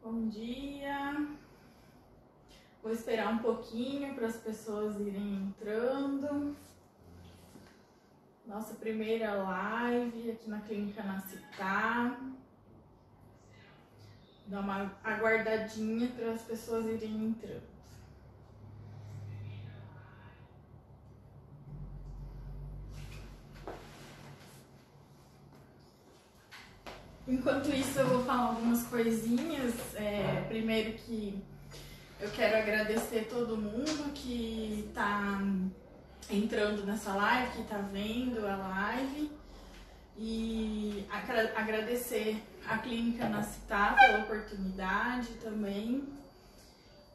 Bom dia. Vou esperar um pouquinho para as pessoas irem entrando. Nossa primeira live aqui na Clínica Nascitá. Dá uma aguardadinha para as pessoas irem entrando. Enquanto isso, eu vou falar algumas coisinhas. Primeiro que eu quero agradecer todo mundo que está entrando nessa live, que está vendo a live. E agradecer a Clínica Nascitá pela oportunidade também.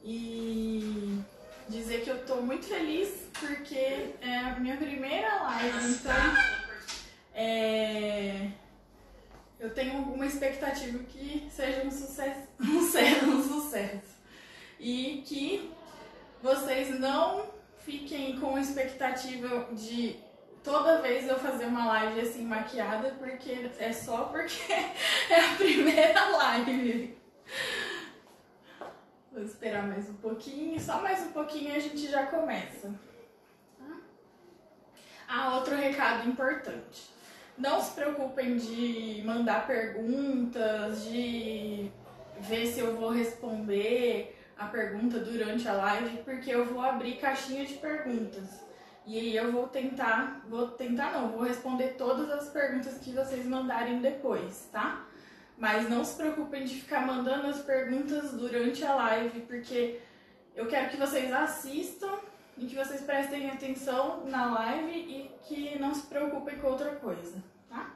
E dizer que eu estou muito feliz porque é a minha primeira live, então eu tenho alguma expectativa que seja um sucesso, um sucesso. E que vocês não fiquem com expectativa de toda vez eu fazer uma live assim maquiada, porque é só porque é a primeira live. Vou esperar mais um pouquinho, só mais um pouquinho e a gente já começa. Outro recado importante. Não se preocupem de mandar perguntas, de ver se eu vou responder a pergunta durante a live, porque eu vou abrir caixinha de perguntas. E aí eu vou responder todas as perguntas que vocês mandarem depois, tá? Mas não se preocupem de ficar mandando as perguntas durante a live, porque eu quero que vocês assistam e que vocês prestem atenção na live e que não se preocupem com outra coisa, tá?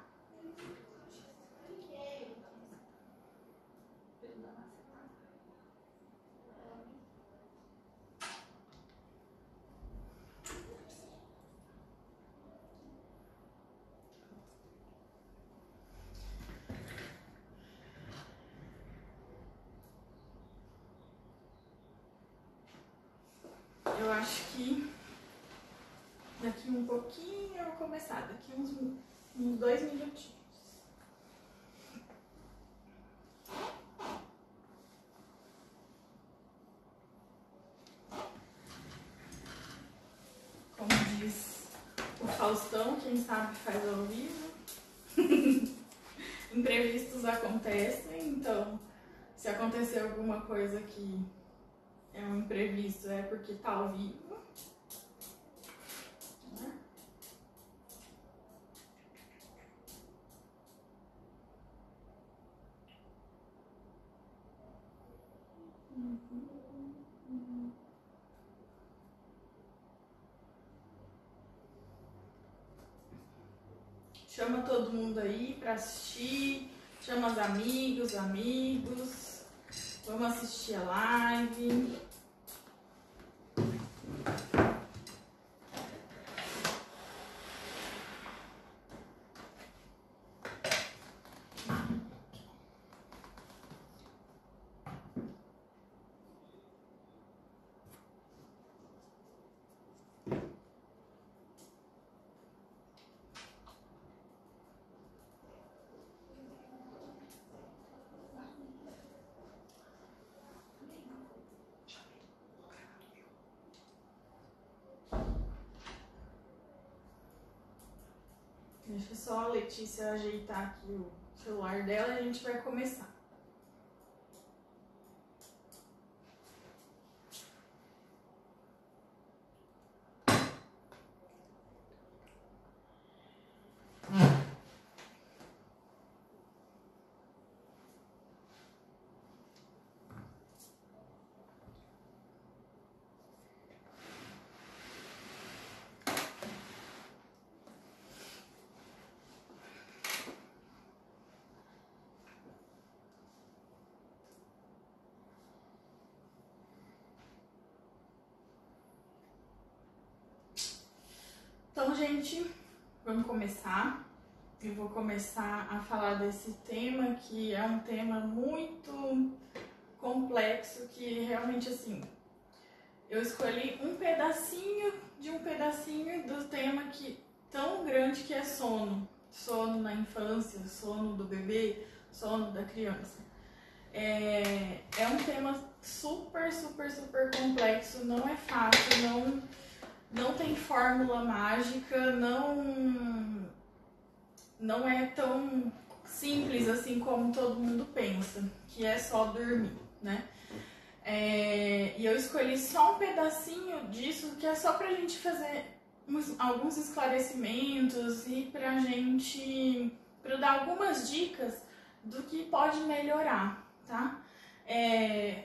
Eu acho que daqui um pouquinho eu vou começar, daqui uns 2 minutinhos. Como diz o Faustão, quem sabe faz ao vivo. Imprevistos acontecem, então se acontecer alguma coisa que é um imprevisto é porque tá ao vivo. Chama todo mundo aí pra assistir, chama os amigos. Vamos assistir a live. Deixa só a Letícia ajeitar aqui o celular dela e a gente vai começar. Então, gente, vamos começar. Eu vou começar a falar desse tema, que é um tema muito complexo, que realmente, assim, eu escolhi um pedacinho do tema que tão grande que é sono. Sono na infância, sono do bebê, sono da criança. É um tema super, super, super complexo, não é fácil, não tem fórmula mágica, não é tão simples assim como todo mundo pensa, que é só dormir, né? E eu escolhi só um pedacinho disso, que é só pra gente fazer alguns esclarecimentos e pra dar algumas dicas do que pode melhorar, tá?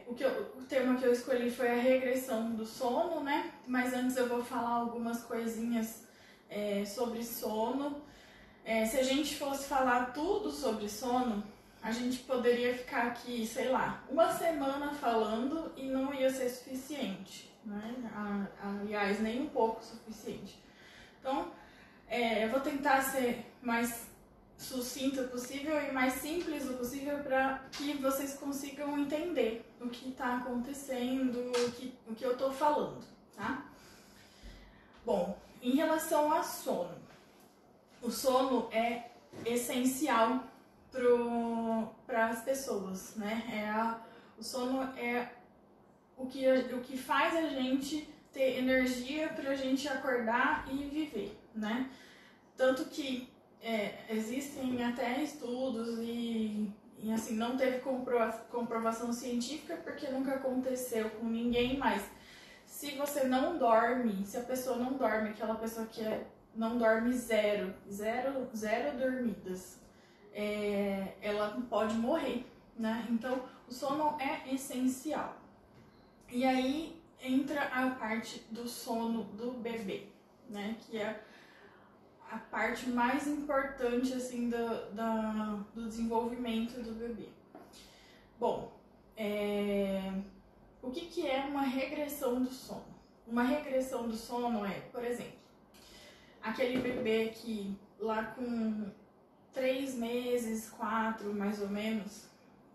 O tema que eu escolhi foi a regressão do sono, né? Mas antes eu vou falar algumas coisinhas sobre sono. Se a gente fosse falar tudo sobre sono, a gente poderia ficar aqui, sei lá, uma semana falando e não ia ser suficiente, né? Aliás, nem um pouco suficiente. Então, eu vou tentar ser mais sucinta possível e mais simples o possível para que vocês consigam entender o que está acontecendo, o que eu estou falando, tá? Bom, em relação ao sono, o sono é essencial para as pessoas, né? O sono é o que faz a gente ter energia para a gente acordar e viver, né? Tanto que existem até estudos e assim, não teve comprovação científica porque nunca aconteceu com ninguém, mas se você não dorme, se a pessoa não dorme, aquela pessoa que não dorme zero dormidas, ela pode morrer, né? Então, o sono é essencial. E aí entra a parte do sono do bebê, né? Que é a parte mais importante, assim, do desenvolvimento do bebê. Bom, o que é uma regressão do sono? Uma regressão do sono é, por exemplo, aquele bebê que lá com 3 meses, 4 mais ou menos,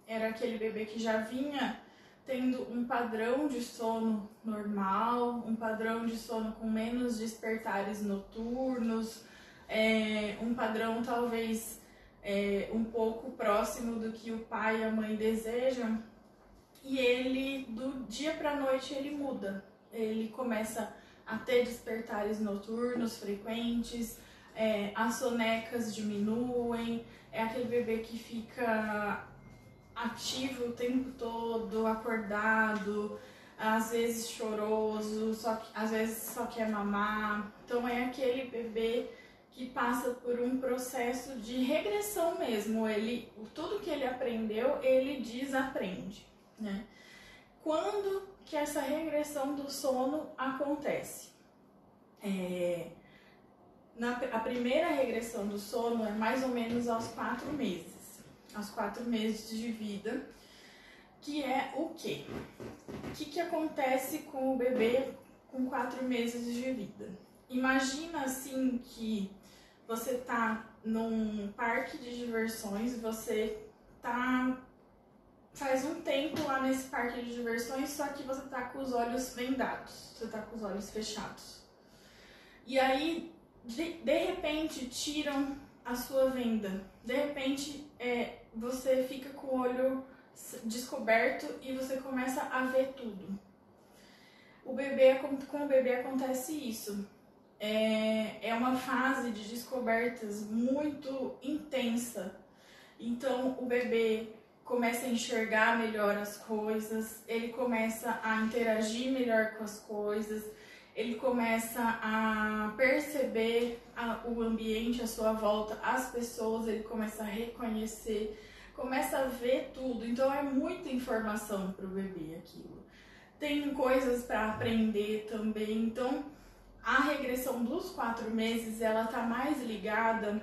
era aquele bebê que já vinha tendo um padrão de sono normal, um padrão de sono com menos despertares noturnos, um padrão talvez um pouco próximo do que o pai e a mãe desejam, e ele, do dia para a noite, ele muda. Ele começa a ter despertares noturnos frequentes, as sonecas diminuem, é aquele bebê que fica ativo o tempo todo, acordado, às vezes choroso, às vezes só quer mamar. Então é aquele bebê que passa por um processo de regressão mesmo. Tudo que ele aprendeu, ele desaprende, né? Quando que essa regressão do sono acontece? A primeira regressão do sono é mais ou menos aos 4 meses. Aos 4 meses de vida, que é o quê? O que acontece com o bebê com 4 meses de vida? Imagina assim que você tá num parque de diversões, faz um tempo lá nesse parque de diversões, só que você tá com os olhos vendados, você tá com os olhos fechados. E aí, de repente, tiram a sua venda. De repente, você fica com o olho descoberto e você começa a ver tudo. Com o bebê acontece isso. É uma fase de descobertas muito intensa. Então, o bebê começa a enxergar melhor as coisas, ele começa a interagir melhor com as coisas, ele começa a perceber o ambiente à sua volta, as pessoas, ele começa a reconhecer, começa a ver tudo. Então é muita informação para o bebê aquilo. Tem coisas para aprender também. Então a regressão dos 4 meses, ela está mais ligada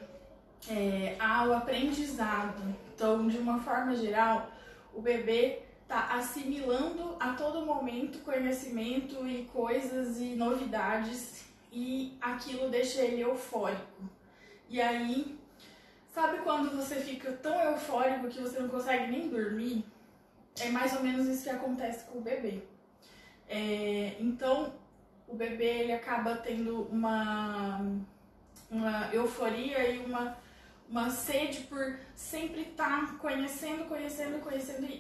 ao aprendizado. Então, de uma forma geral, o bebê está assimilando a todo momento conhecimento e coisas e novidades, e aquilo deixa ele eufórico. E aí, sabe quando você fica tão eufórico que você não consegue nem dormir? É mais ou menos isso que acontece com o bebê. Então, o bebê ele acaba tendo uma euforia e uma sede por sempre estar conhecendo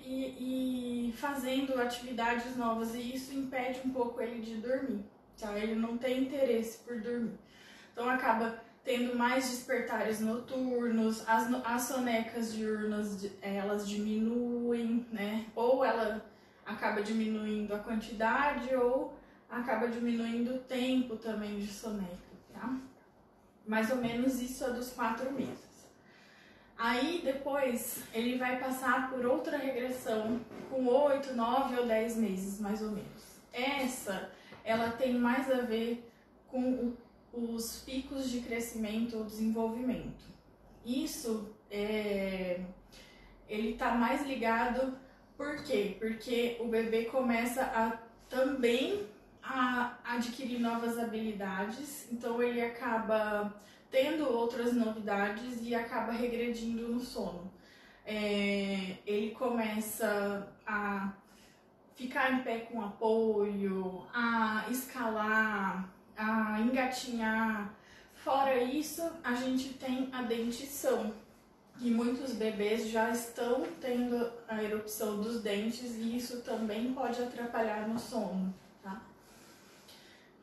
e fazendo atividades novas, e isso impede um pouco ele de dormir, tá? Ele não tem interesse por dormir, então acaba tendo mais despertares noturnos, as sonecas diurnas elas diminuem, né? Ou ela acaba diminuindo a quantidade ou acaba diminuindo o tempo também de soneca, tá? Mais ou menos isso é dos 4 meses. Aí depois ele vai passar por outra regressão com 8, 9 ou 10 meses, mais ou menos. Essa, ela tem mais a ver com os picos de crescimento ou desenvolvimento. Isso, ele tá mais ligado, por quê? Porque o bebê começa também a adquirir novas habilidades, então ele acaba tendo outras novidades e acaba regredindo no sono. Ele começa a ficar em pé com apoio, a escalar, a engatinhar. Fora isso, a gente tem a dentição, e muitos bebês já estão tendo a erupção dos dentes e isso também pode atrapalhar no sono, tá?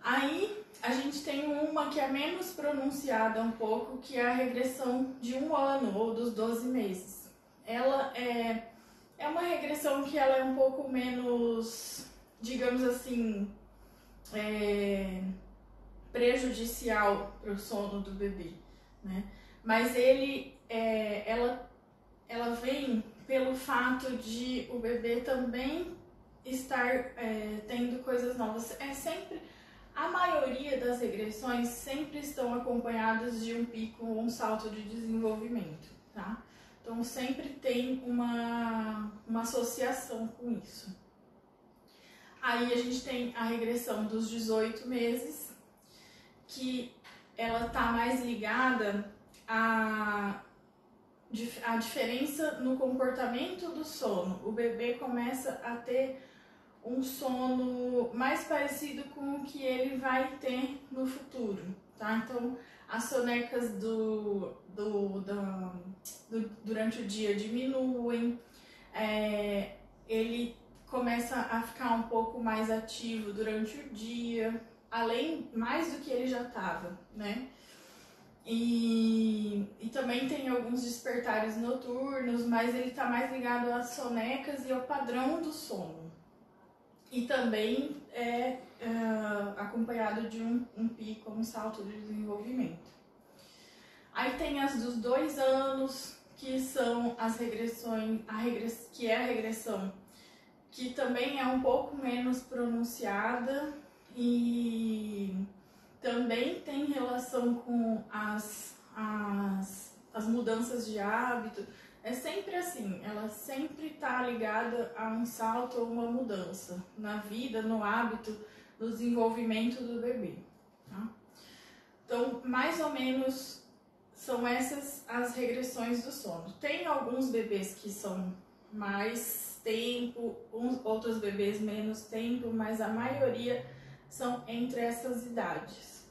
Aí a gente tem uma que é menos pronunciada um pouco, que é a regressão de 1 ano ou dos 12 meses. Ela é uma regressão que ela é um pouco menos, digamos assim, prejudicial para o sono do bebê, né? Mas ela vem pelo fato de o bebê também estar tendo coisas novas. A maioria das regressões sempre estão acompanhadas de um pico ou um salto de desenvolvimento, tá? Então sempre tem uma associação com isso. Aí a gente tem a regressão dos 18 meses, que ela tá mais ligada à diferença no comportamento do sono. O bebê começa a ter um sono mais parecido com o que ele vai ter no futuro, tá? Então, as sonecas durante o dia diminuem, ele começa a ficar um pouco mais ativo durante o dia, mais do que ele já estava, né? E também tem alguns despertares noturnos, mas ele está mais ligado às sonecas e ao padrão do sono. E também acompanhado de um pico, um salto de desenvolvimento. Aí tem as dos 2 anos, que são as regressões, que é a regressão que também é um pouco menos pronunciada e também tem relação com as mudanças de hábito. É sempre assim, ela sempre está ligada a um salto ou uma mudança na vida, no hábito, no desenvolvimento do bebê, tá? Então, mais ou menos, são essas as regressões do sono. Tem alguns bebês que são mais tempo, outros bebês menos tempo, mas a maioria são entre essas idades.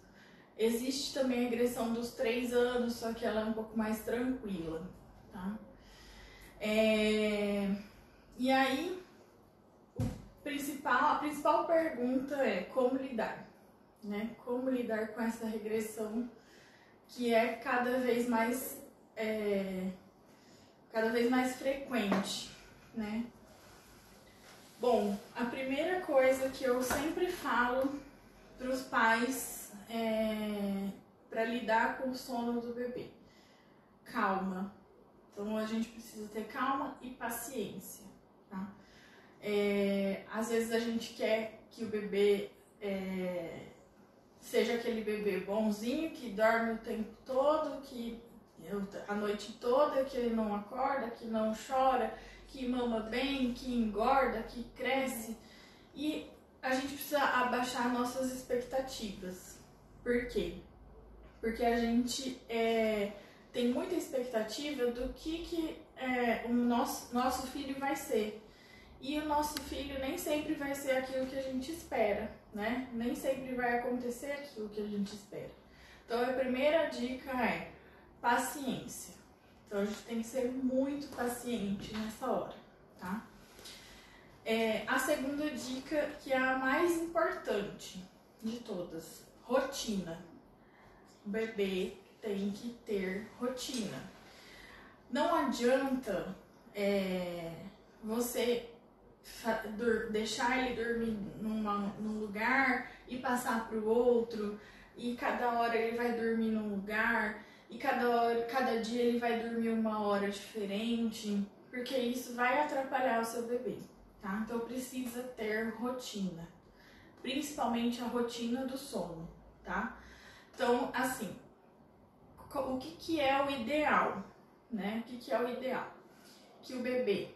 Existe também a regressão dos 3 anos, só que ela é um pouco mais tranquila, tá? E aí, a principal pergunta é como lidar, né? Como lidar com essa regressão que é cada vez mais frequente, né? Bom, a primeira coisa que eu sempre falo para os pais para lidar com o sono do bebê: calma. Então a gente precisa ter calma e paciência, tá? Às vezes a gente quer que o bebê seja aquele bebê bonzinho, que dorme o tempo todo, a noite toda, que ele não acorda, que não chora, que mama bem, que engorda, que cresce. E a gente precisa abaixar nossas expectativas. Por quê? Porque a gente tem muita expectativa do que o nosso filho vai ser. E o nosso filho nem sempre vai ser aquilo que a gente espera, né? Nem sempre vai acontecer aquilo que a gente espera. Então a primeira dica é paciência. Então a gente tem que ser muito paciente nessa hora, tá? A segunda dica, que é a mais importante de todas, rotina. O bebê tem que ter rotina. Não adianta você deixar ele dormir num lugar e passar para o outro, e cada hora ele vai dormir num lugar, e cada dia ele vai dormir uma hora diferente, porque isso vai atrapalhar o seu bebê, tá? Então precisa ter rotina, principalmente a rotina do sono, tá? Então, assim, o que é o ideal, né? O que é o ideal? Que o bebê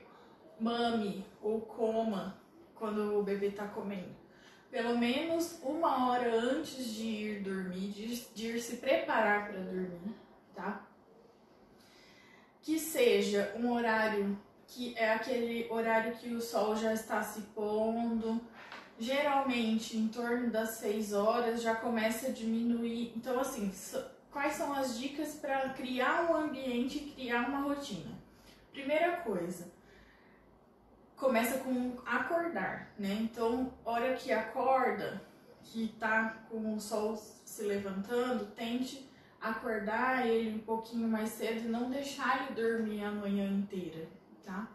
mame ou coma quando o bebê tá comendo pelo menos uma hora antes de ir dormir, de ir se preparar para dormir, tá? Que seja um horário que é aquele horário que o sol já está se pondo, geralmente em torno das 6 horas já começa a diminuir. Então, assim, quais são as dicas para criar um ambiente e criar uma rotina? Primeira coisa, começa com acordar, né? Então, hora que acorda, que tá com o sol se levantando, tente acordar ele um pouquinho mais cedo e não deixar ele dormir a manhã inteira, tá?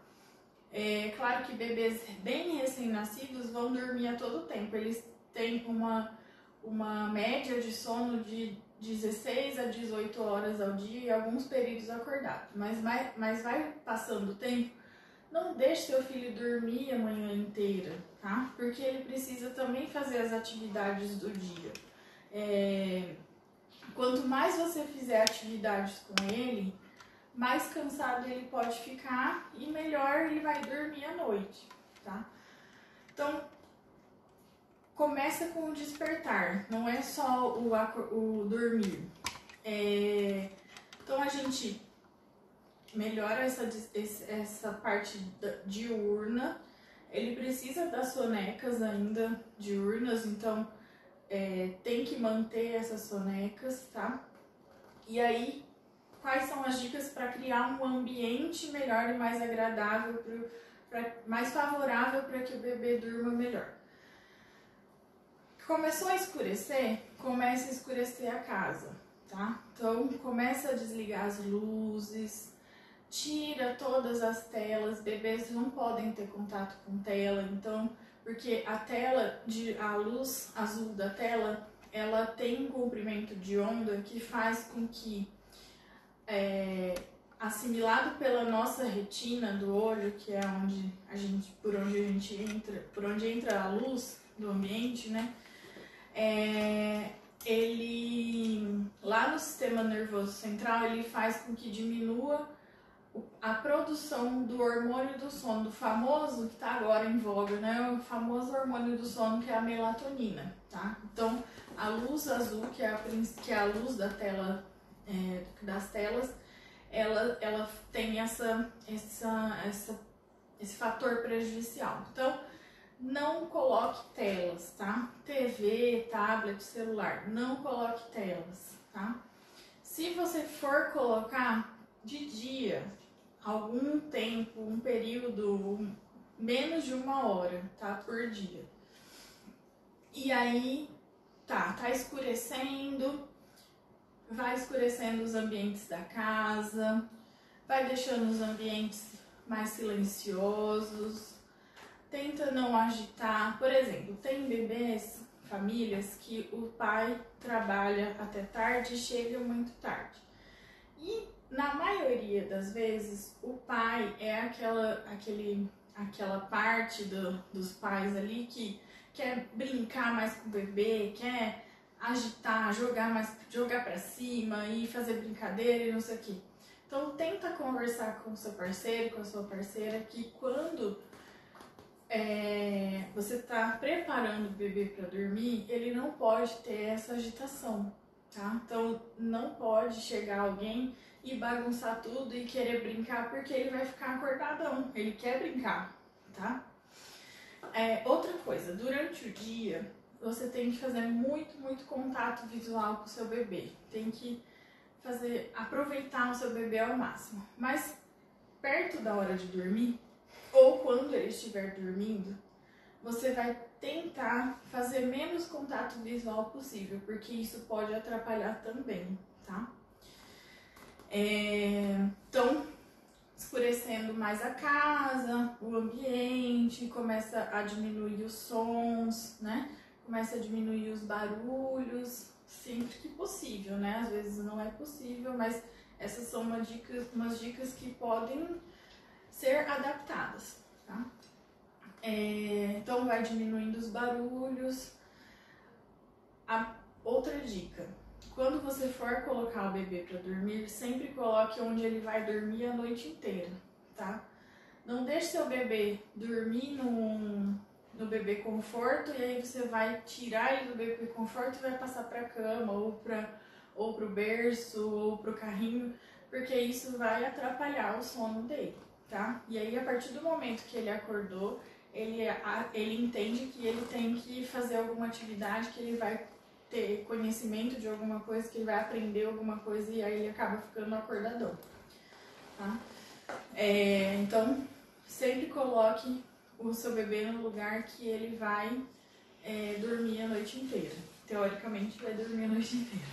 É claro que bebês bem recém-nascidos vão dormir a todo tempo. Eles têm uma média de sono de 16 a 18 horas ao dia e alguns períodos acordados. Mas vai passando o tempo, não deixe seu filho dormir a manhã inteira, tá? Porque ele precisa também fazer as atividades do dia. Quanto mais você fizer atividades com ele, mais cansado ele pode ficar e melhor ele vai dormir à noite, tá? Então, começa com o despertar, não é só o dormir. Então, a gente melhora essa parte diurna. Ele precisa das sonecas ainda diurnas, então tem que manter essas sonecas, tá? E aí, quais são as dicas para criar um ambiente melhor e mais agradável, mais favorável para que o bebê durma melhor? Começou a escurecer? Comece a escurecer a casa, tá? Então, começa a desligar as luzes, tira todas as telas. Bebês não podem ter contato com tela, então, porque a luz azul da tela, ela tem um comprimento de onda que faz com que, assimilado pela nossa retina do olho, que é por onde entra a luz do ambiente, né? Ele, lá no sistema nervoso central, ele faz com que diminua a produção do hormônio do sono, do famoso, que está agora em voga, né? O famoso hormônio do sono, que é a melatonina, tá? Então, a luz azul, que é a luz da tela, das telas, ela tem esse fator prejudicial. Então, não coloque telas, tá? TV, tablet, celular, não coloque telas, tá? Se você for colocar de dia, algum tempo, um período, menos de 1 hora, tá? Por dia. E aí, tá escurecendo, vai escurecendo os ambientes da casa, vai deixando os ambientes mais silenciosos, tenta não agitar. Por exemplo, tem bebês, famílias, que o pai trabalha até tarde e chega muito tarde. E na maioria das vezes, o pai é aquela parte dos pais ali que quer brincar mais com o bebê, quer agitar, jogar pra cima e fazer brincadeira e não sei o que. Então, tenta conversar com o seu parceiro, com a sua parceira, que quando você está preparando o bebê para dormir, ele não pode ter essa agitação, tá? Então, não pode chegar alguém e bagunçar tudo e querer brincar, porque ele vai ficar acordadão, ele quer brincar, tá? Outra coisa, durante o dia, você tem que fazer muito contato visual com o seu bebê. Tem que aproveitar o seu bebê ao máximo. Mas perto da hora de dormir, ou quando ele estiver dormindo, você vai tentar fazer menos contato visual possível, porque isso pode atrapalhar também, tá? Então, escurecendo mais a casa, o ambiente, começa a diminuir os sons, né? Começa a diminuir os barulhos, sempre que possível, né? Às vezes não é possível, mas essas são umas dicas que podem ser adaptadas, tá? Então vai diminuindo os barulhos. Outra dica, quando você for colocar o bebê para dormir, sempre coloque onde ele vai dormir a noite inteira, tá? Não deixe seu bebê dormir no bebê conforto e aí você vai tirar ele do bebê conforto e vai passar para a cama ou pro berço ou pro carrinho, porque isso vai atrapalhar o sono dele, tá? E aí a partir do momento que ele acordou, ele entende que ele tem que fazer alguma atividade, que ele vai ter conhecimento de alguma coisa, que ele vai aprender alguma coisa e aí ele acaba ficando acordadão, tá? Então, sempre coloque o seu bebê no lugar que ele vai dormir a noite inteira. Teoricamente, vai dormir a noite inteira.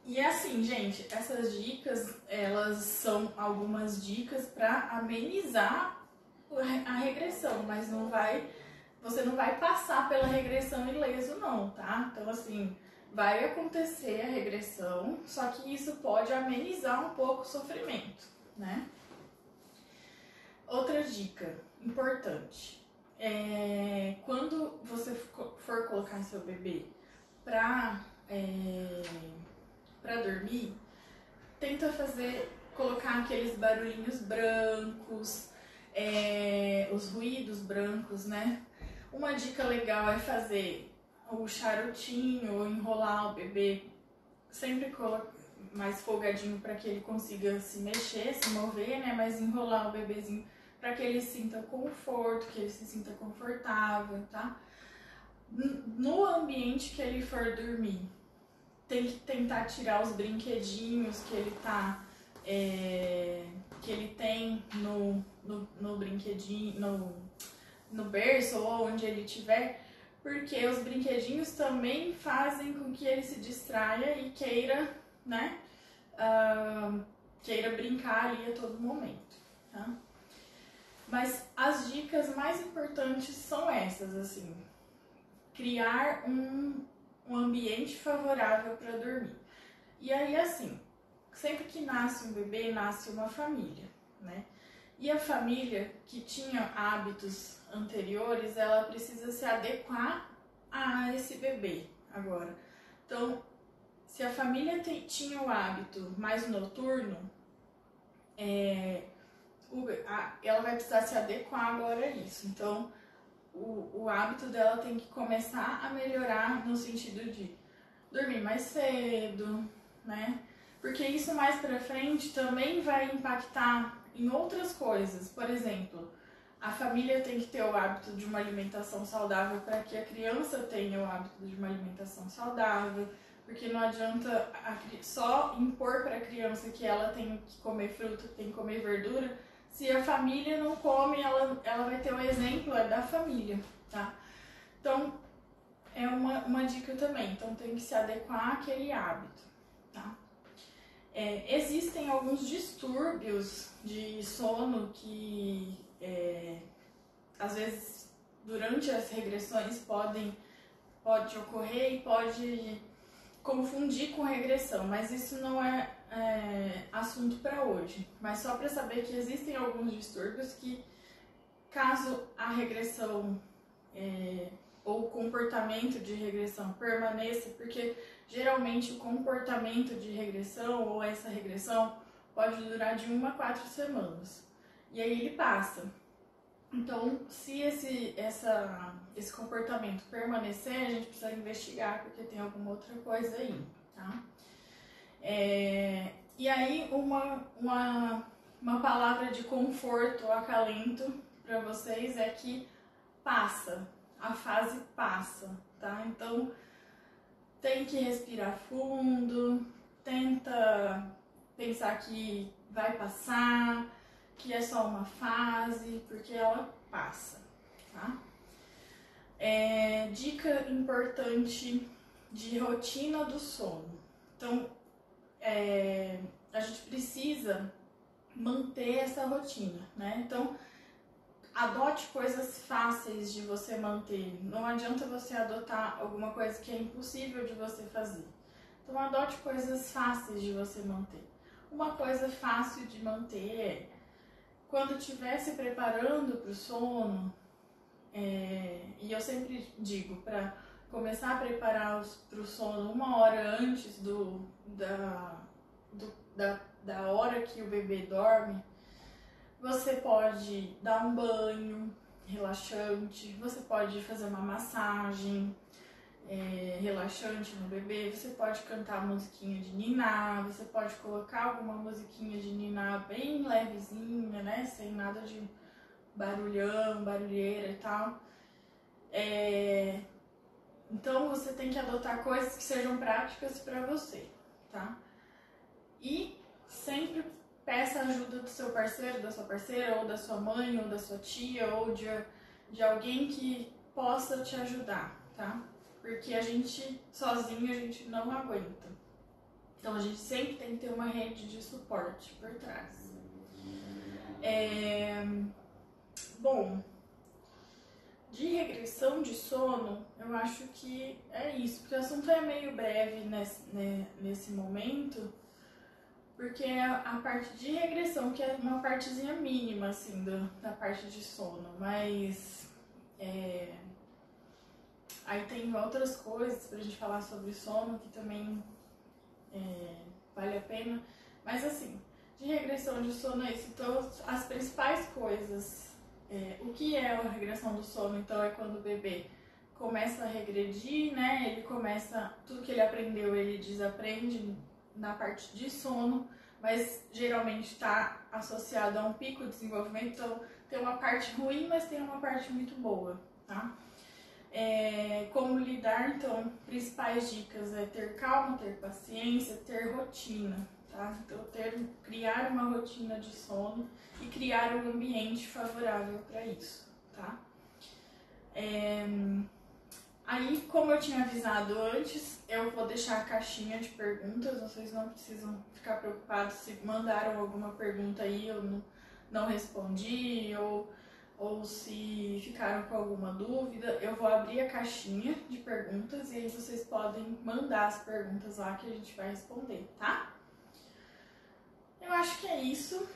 E assim, gente, essas dicas, elas são algumas dicas para amenizar a regressão, mas você não vai passar pela regressão ileso não, tá? Então assim, vai acontecer a regressão, só que isso pode amenizar um pouco o sofrimento, né? Outra dica importante, quando você for colocar seu bebê pra dormir, tenta colocar aqueles barulhinhos brancos, os ruídos brancos, né? Uma dica legal é fazer o charutinho ou enrolar o bebê sempre mais folgadinho para que ele consiga se mexer, se mover, né? Mas enrolar o bebezinho para que ele sinta conforto, que ele se sinta confortável, tá? No ambiente que ele for dormir, tem que tentar tirar os brinquedinhos que ele tem no brinquedinho, no berço ou onde ele estiver, porque os brinquedinhos também fazem com que ele se distraia e queira, né, queira brincar ali a todo momento, tá? Mas as dicas mais importantes são essas, assim, criar um ambiente favorável para dormir. E aí, assim, sempre que nasce um bebê, nasce uma família, né? E a família que tinha hábitos anteriores, ela precisa se adequar a esse bebê agora. Então, se a família tinha o hábito mais noturno, ela vai precisar se adequar agora a isso. Então, o hábito dela tem que começar a melhorar no sentido de dormir mais cedo, né? Porque isso mais pra frente também vai impactar em outras coisas. Por exemplo, a família tem que ter o hábito de uma alimentação saudável para que a criança tenha o hábito de uma alimentação saudável, porque não adianta só impor para a criança que ela tem que comer fruta, que tem que comer verdura, se a família não come, ela vai ter o exemplo da família, tá? Então, é uma dica também, então tem que se adequar àquele hábito, tá? Existem alguns distúrbios de sono que, às vezes, durante as regressões pode ocorrer e pode confundir com regressão, mas isso não é assunto para hoje. Mas só para saber que existem alguns distúrbios que, caso a regressão ou o comportamento de regressão permaneça, porque geralmente o comportamento de regressão ou essa regressão pode durar de 1 a 4 semanas. E aí ele passa. Então, se esse comportamento permanecer, a gente precisa investigar, porque tem alguma outra coisa aí, tá? E aí, uma palavra de conforto, acalento para vocês é que passa, a fase passa, tá? Então, tem que respirar fundo, tenta pensar que vai passar, que é só uma fase, porque ela passa, tá? Dica importante de rotina do sono. Então, a gente precisa manter essa rotina, né? Então, adote coisas fáceis de você manter. Não adianta você adotar alguma coisa que é impossível de você fazer. Então, adote coisas fáceis de você manter. Uma coisa fácil de manter é, quando estiver se preparando para o sono, e eu sempre digo, para começar a preparar para o sono 1 hora antes da hora que o bebê dorme, você pode dar um banho relaxante, você pode fazer uma massagem relaxante no bebê, você pode cantar musiquinha de niná, você pode colocar alguma musiquinha de niná bem levezinha, né, sem nada de barulhão, barulheira e tal. Então você tem que adotar coisas que sejam práticas para você, tá? E sempre peça ajuda do seu parceiro, da sua parceira, ou da sua mãe, ou da sua tia, ou de alguém que possa te ajudar, tá? Porque a gente, sozinho, a gente não aguenta. Então a gente sempre tem que ter uma rede de suporte por trás. Bom, de regressão de sono, eu acho que é isso, porque o assunto é meio breve nesse momento, porque é a parte de regressão, que é uma partezinha mínima, assim, da parte de sono, mas aí tem outras coisas pra gente falar sobre sono que também vale a pena, mas assim, de regressão de sono é isso. Então, as principais coisas, o que é a regressão do sono? Então, é quando o bebê começa a regredir, né? Ele começa, tudo que ele aprendeu, ele desaprende na parte de sono, mas geralmente está associado a um pico de desenvolvimento. Então, tem uma parte ruim, mas tem uma parte muito boa, tá? Como lidar, então, principais dicas é ter calma, ter paciência, ter rotina, tá? Então, criar uma rotina de sono e criar um ambiente favorável para isso, tá? Aí, como eu tinha avisado antes, eu vou deixar a caixinha de perguntas, vocês não precisam ficar preocupados se mandaram alguma pergunta aí eu não respondi, ou se ficaram com alguma dúvida. Eu vou abrir a caixinha de perguntas e aí vocês podem mandar as perguntas lá que a gente vai responder, tá? Eu acho que é isso.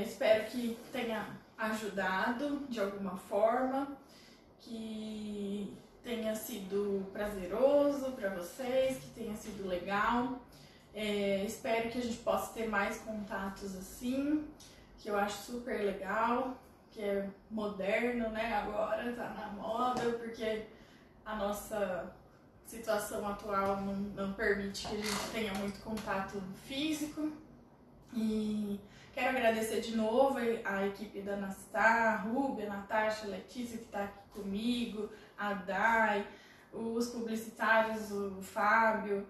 Espero que tenha ajudado de alguma forma, que tenha sido prazeroso para vocês, que tenha sido legal. Espero que a gente possa ter mais contatos assim, que eu acho super legal, que é moderno, né? Agora tá na moda, porque a nossa situação atual não permite que a gente tenha muito contato físico. E quero agradecer de novo a equipe da Anastá, a Rúbia, a Natasha, a Letícia que está aqui comigo, a Dai, os publicitários, o Fábio,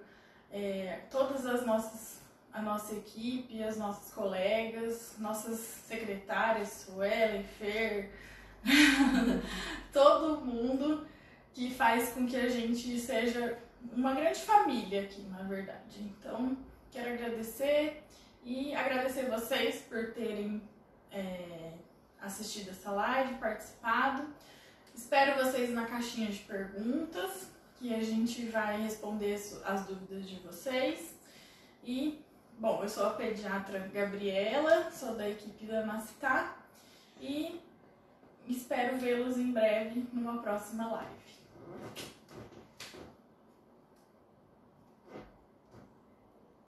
todas a nossa equipe, as nossas colegas, nossas secretárias, Suelen, Fer, todo mundo que faz com que a gente seja uma grande família aqui, na verdade. Então, quero agradecer e agradecer vocês por terem assistido essa live, participado. Espero vocês na caixinha de perguntas, que a gente vai responder as dúvidas de vocês. E, bom, eu sou a pediatra Gabriela, sou da equipe da Anastá e espero vê-los em breve numa próxima live.